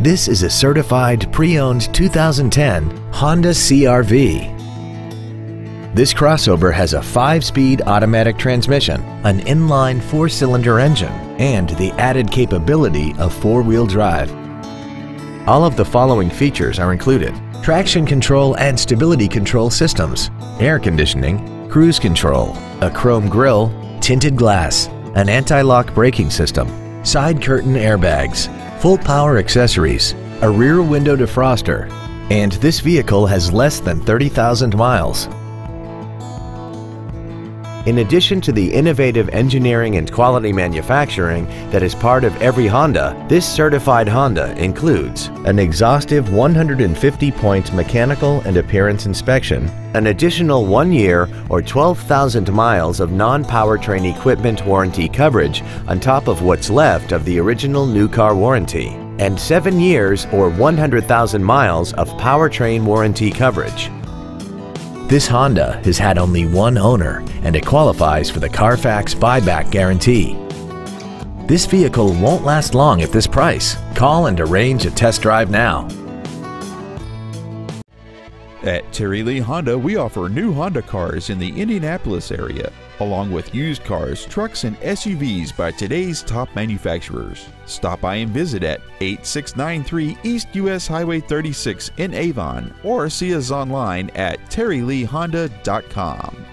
This is a certified pre-owned 2010 Honda CR-V. This crossover has a 5-speed automatic transmission, an inline 4-cylinder engine, and the added capability of 4-wheel drive. All of the following features are included: traction control and stability control systems, air conditioning, cruise control, a chrome grille, tinted glass, an anti-lock braking system, side curtain airbags, full power accessories, a rear window defroster, and this vehicle has less than 30,000 miles. In addition to the innovative engineering and quality manufacturing that is part of every Honda, this certified Honda includes an exhaustive 150-point mechanical and appearance inspection, an additional 1 year or 12,000 miles of non-powertrain equipment warranty coverage on top of what's left of the original new car warranty, and 7 years or 100,000 miles of powertrain warranty coverage. This Honda has had only one owner and it qualifies for the Carfax buyback guarantee. This vehicle won't last long at this price. Call and arrange a test drive now. At Terry Lee Honda, we offer new Honda cars in the Indianapolis area, along with used cars, trucks, and SUVs by today's top manufacturers. Stop by and visit at 8693 East US Highway 36 in Avon, or see us online at terryleehonda.com.